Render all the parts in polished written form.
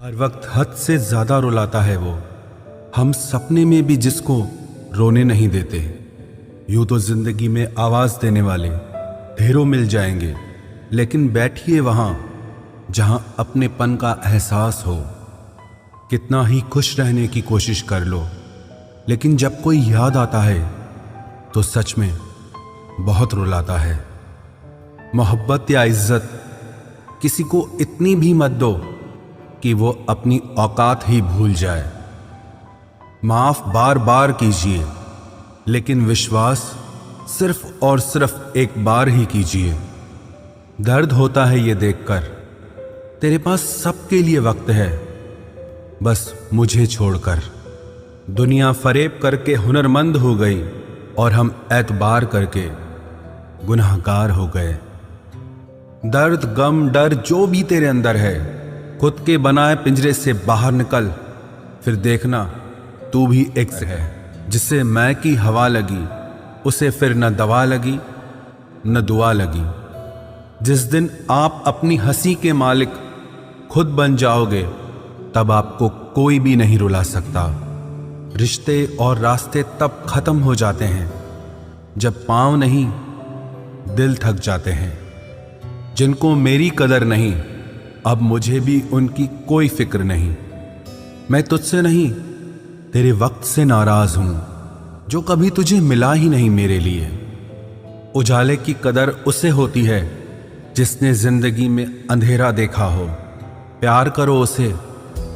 हर वक्त हद से ज्यादा रुलाता है वो, हम सपने में भी जिसको रोने नहीं देते। यूं तो जिंदगी में आवाज देने वाले ढेरों मिल जाएंगे, लेकिन बैठिए वहां जहां अपनेपन का एहसास हो। कितना ही खुश रहने की कोशिश कर लो, लेकिन जब कोई याद आता है तो सच में बहुत रुलाता है। मोहब्बत या इज्जत किसी को इतनी भी मत दो कि वो अपनी औकात ही भूल जाए। माफ बार बार कीजिए, लेकिन विश्वास सिर्फ और सिर्फ एक बार ही कीजिए। दर्द होता है ये देखकर तेरे पास सबके लिए वक्त है, बस मुझे छोड़कर। दुनिया फरेब करके हुनरमंद हो गई और हम एतबार करके गुनाहगार हो गए। दर्द गम डर जो भी तेरे अंदर है, खुद के बनाए पिंजरे से बाहर निकल, फिर देखना तू भी एक है। जिसे मैं की हवा लगी उसे फिर न दवा लगी न दुआ लगी। जिस दिन आप अपनी हंसी के मालिक खुद बन जाओगे, तब आपको कोई भी नहीं रुला सकता। रिश्ते और रास्ते तब खत्म हो जाते हैं जब पांव नहीं दिल थक जाते हैं। जिनको मेरी कदर नहीं, अब मुझे भी उनकी कोई फिक्र नहीं। मैं तुझसे नहीं तेरे वक्त से नाराज हूं, जो कभी तुझे मिला ही नहीं मेरे लिए। उजाले की कदर उसे होती है जिसने जिंदगी में अंधेरा देखा हो। प्यार करो उसे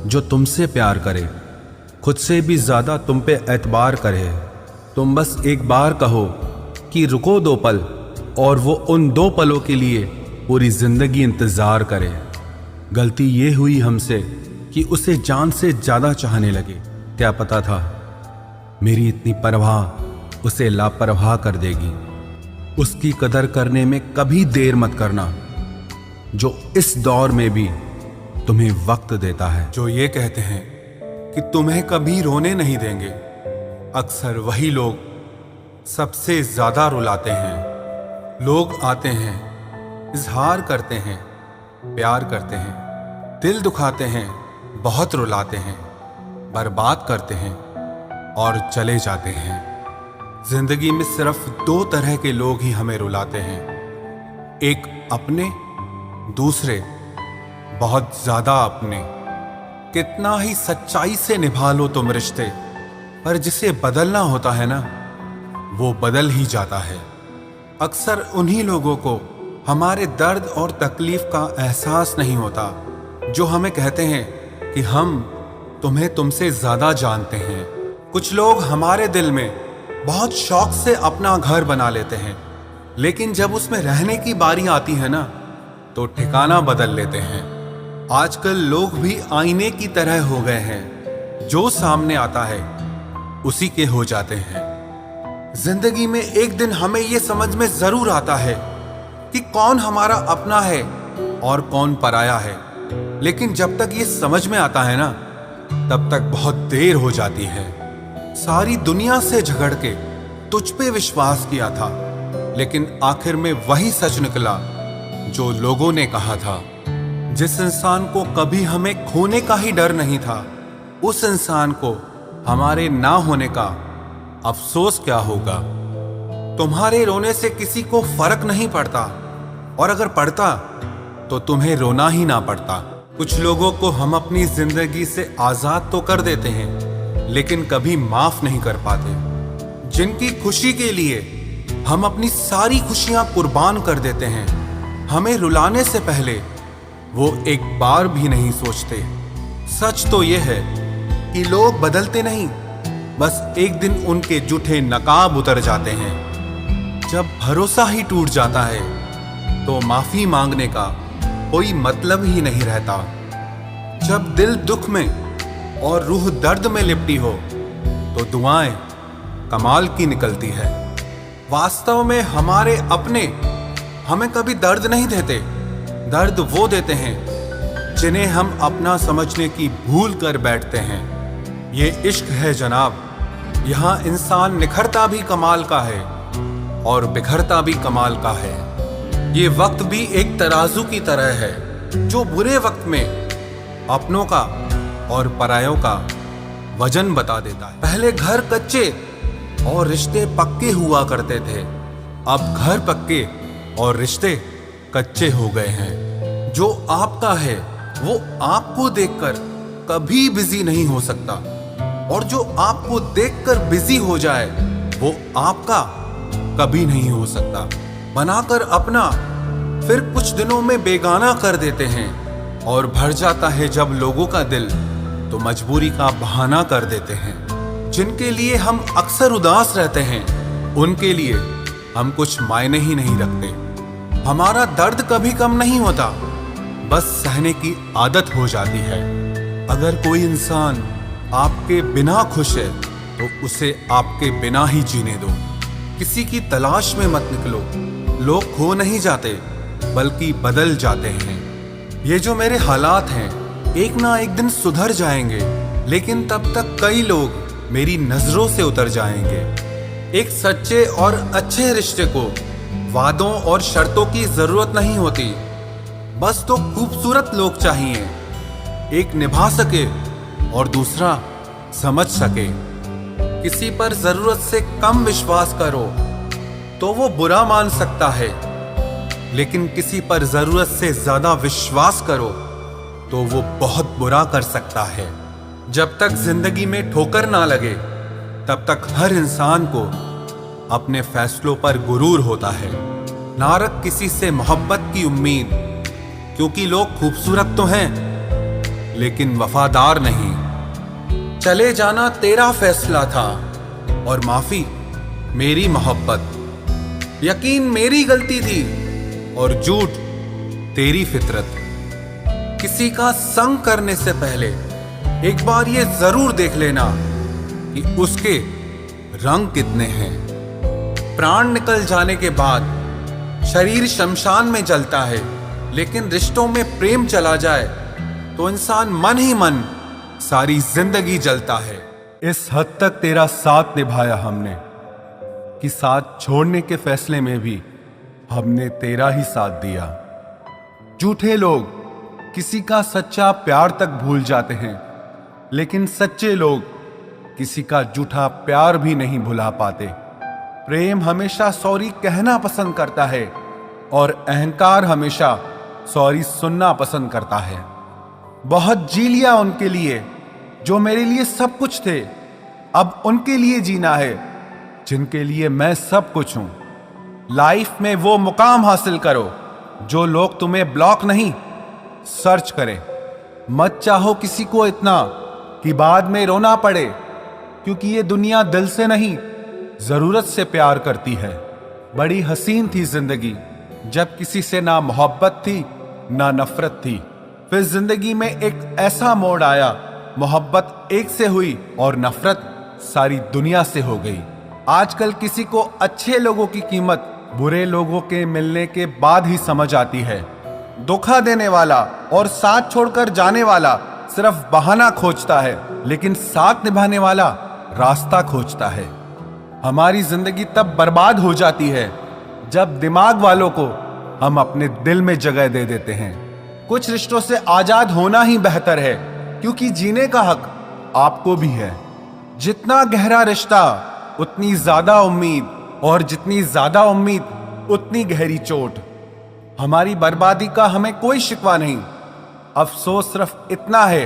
जो तुमसे प्यार करे, खुद से भी ज्यादा तुम पे एतबार करे। तुम बस एक बार कहो कि रुको 2 पल, और वो उन 2 पलों के लिए पूरी जिंदगी इंतजार करे। गलती ये हुई हमसे कि उसे जान से ज्यादा चाहने लगे। क्या पता था मेरी इतनी परवाह उसे लापरवाह कर देगी। उसकी कदर करने में कभी देर मत करना, जो इस दौर में भी तुम्हें वक्त देता है। जो ये कहते हैं कि तुम्हें कभी रोने नहीं देंगे, अक्सर वही लोग सबसे ज्यादा रुलाते हैं। लोग आते हैं, इजहार करते हैं, प्यार करते हैं, दिल दुखाते हैं, बहुत रुलाते हैं, बर्बाद करते हैं और चले जाते हैं। जिंदगी में सिर्फ 2 तरह के लोग ही हमें रुलाते हैं, एक अपने, दूसरे बहुत ज्यादा अपने। कितना ही सच्चाई से निभा लो तुम रिश्ते, पर जिसे बदलना होता है ना, वो बदल ही जाता है। अक्सर उन्हीं लोगों को हमारे दर्द और तकलीफ का एहसास नहीं होता, जो हमें कहते हैं कि हम तुम्हें तुमसे ज्यादा जानते हैं। कुछ लोग हमारे दिल में बहुत शौक से अपना घर बना लेते हैं, लेकिन जब उसमें रहने की बारी आती है ना, तो ठिकाना बदल लेते हैं। आजकल लोग भी आईने की तरह हो गए हैं, जो सामने आता है उसी के हो जाते हैं। जिंदगी में एक दिन हमें यह समझ में जरूर आता है कि कौन हमारा अपना है और कौन पराया है, लेकिन जब तक ये समझ में आता है ना, तब तक बहुत देर हो जाती है। सारी दुनिया से झगड़ के तुझ पे विश्वास किया था, लेकिन आखिर में वही सच निकला जो लोगों ने कहा था। जिस इंसान को कभी हमें खोने का ही डर नहीं था, उस इंसान को हमारे ना होने का अफसोस क्या होगा। तुम्हारे रोने से किसी को फर्क नहीं पड़ता, और अगर पड़ता तो तुम्हें रोना ही ना पड़ता। कुछ लोगों को हम अपनी जिंदगी से आजाद तो कर देते हैं, लेकिन कभी माफ नहीं कर पाते। जिनकी खुशी के लिए हम अपनी सारी खुशियां कुर्बान कर देते हैं, हमें रुलाने से पहले वो एक बार भी नहीं सोचते। सच तो ये है कि लोग बदलते नहीं, बस एक दिन उनके जूठे नकाब उतर जाते हैं। जब भरोसा ही टूट जाता है, तो माफी मांगने का कोई मतलब ही नहीं रहता। जब दिल दुख में और रूह दर्द में लिपटी हो, तो दुआएं कमाल की निकलती है। वास्तव में हमारे अपने हमें कभी दर्द नहीं देते। दर्द वो देते हैं जिन्हें हम अपना समझने की भूल कर बैठते हैं। ये इश्क है जनाब, यहाँ इंसान निखरता भी कमाल का है और बिखरता भी कमाल का है। ये वक्त भी एक तराजू की तरह है, जो बुरे वक्त में अपनों का और परायों का वजन बता देता है। पहले घर कच्चे और रिश्ते पक्के हुआ करते थे, अब घर पक्के और रिश्ते कच्चे हो गए हैं। जो आपका है वो आपको देखकर कभी बिजी नहीं हो सकता, और जो आपको देखकर बिजी हो जाए वो आपका कभी नहीं हो सकता। बनाकर अपना फिर कुछ दिनों में बेगाना कर देते हैं, और भर जाता है जब लोगों का दिल तो मजबूरी का बहाना कर देते हैं। जिनके लिए हम अक्सर उदास रहते हैं उनके लिए हम कुछ मायने ही नहीं रखते। हमारा दर्द कभी कम नहीं होता, बस सहने की आदत हो जाती है। अगर कोई इंसान आपके बिना खुश है तो उसे आपके बिना ही जीने दो। किसी की तलाश में मत निकलो। लोग खो नहीं जाते बल्कि बदल जाते हैं। ये जो मेरे हालात हैं एक ना एक दिन सुधर जाएंगे, लेकिन तब तक कई लोग मेरी नजरों से उतर जाएंगे। एक सच्चे और अच्छे रिश्ते को वादों और शर्तों की जरूरत नहीं होती, बस तो खूबसूरत लोग चाहिए। एक निभा सके और दूसरा समझ सके। किसी पर जरूरत से कम विश्वास करो तो वो बुरा मान सकता है, लेकिन किसी पर जरूरत से ज्यादा विश्वास करो तो वो बहुत बुरा कर सकता है। जब तक जिंदगी में ठोकर ना लगे तब तक हर इंसान को अपने फैसलों पर गुरूर होता है। ना रख किसी से मोहब्बत की उम्मीद, क्योंकि लोग खूबसूरत तो हैं लेकिन वफादार नहीं। चले जाना तेरा फैसला था और माफी मेरी मोहब्बत। यकीन मेरी गलती थी और झूठ तेरी फितरत। किसी का संग करने से पहले एक बार ये जरूर देख लेना कि उसके रंग कितने हैं। प्राण निकल जाने के बाद शरीर शमशान में जलता है, लेकिन रिश्तों में प्रेम चला जाए तो इंसान मन ही मन सारी जिंदगी जलता है। इस हद तक तेरा साथ निभाया हमने कि साथ छोड़ने के फैसले में भी हमने तेरा ही साथ दिया। झूठे लोग किसी का सच्चा प्यार तक भूल जाते हैं, लेकिन सच्चे लोग किसी का झूठा प्यार भी नहीं भुला पाते। प्रेम हमेशा सॉरी कहना पसंद करता है और अहंकार हमेशा सॉरी सुनना पसंद करता है। बहुत जी लिया उनके लिए जो मेरे लिए सब कुछ थे, अब उनके लिए जीना है जिनके लिए मैं सब कुछ हूं। लाइफ में वो मुकाम हासिल करो जो लोग तुम्हें ब्लॉक नहीं सर्च करें। मत चाहो किसी को इतना कि बाद में रोना पड़े, क्योंकि ये दुनिया दिल से नहीं जरूरत से प्यार करती है। बड़ी हसीन थी जिंदगी जब किसी से ना मोहब्बत थी ना नफरत थी। फिर जिंदगी में एक ऐसा मोड़ आया, मोहब्बत एक से हुई और नफरत सारी दुनिया से हो गई। आजकल किसी को अच्छे लोगों की कीमत बुरे लोगों के मिलने के बाद ही समझ आती है। धोखा देने वाला और साथ छोड़कर जाने वाला सिर्फ बहाना खोजता है, लेकिन साथ निभाने वाला रास्ता खोजता है। हमारी जिंदगी तब बर्बाद हो जाती है जब दिमाग वालों को हम अपने दिल में जगह दे देते हैं। कुछ रिश्तों से आजाद होना ही बेहतर है, क्योंकि जीने का हक आपको भी है। जितना गहरा रिश्ता उतनी ज्यादा उम्मीद, और जितनी ज्यादा उम्मीद उतनी गहरी चोट। हमारी बर्बादी का हमें कोई शिकवा नहीं, अफसोस सिर्फ इतना है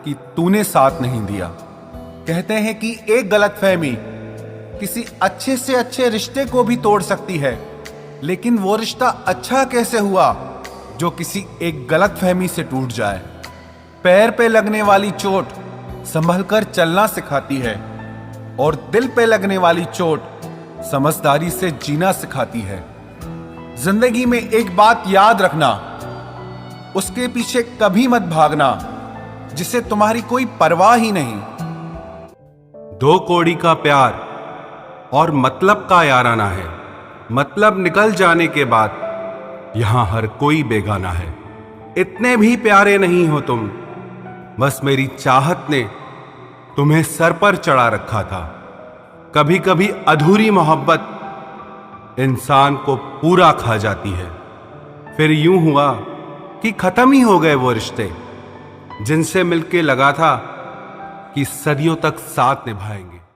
कि तूने साथ नहीं दिया। कहते हैं कि एक गलतफहमी किसी अच्छे से अच्छे रिश्ते को भी तोड़ सकती है, लेकिन वो रिश्ता अच्छा कैसे हुआ जो किसी एक गलतफहमी से टूट जाए। पैर पे लगने वाली चोट संभल कर चलना सिखाती है, और दिल पे लगने वाली चोट समझदारी से जीना सिखाती है। जिंदगी में एक बात याद रखना, उसके पीछे कभी मत भागना जिसे तुम्हारी कोई परवाह ही नहीं। दो कौड़ी का प्यार और मतलब का याराना है। मतलब निकल जाने के बाद यहां हर कोई बेगाना है। इतने भी प्यारे नहीं हो तुम, बस मेरी चाहत ने तुम्हें सर पर चढ़ा रखा था। कभी कभी अधूरी मोहब्बत इंसान को पूरा खा जाती है। फिर यूं हुआ कि खत्म ही हो गए वो रिश्ते। जिनसे मिलके लगा था कि सदियों तक साथ निभाएंगे।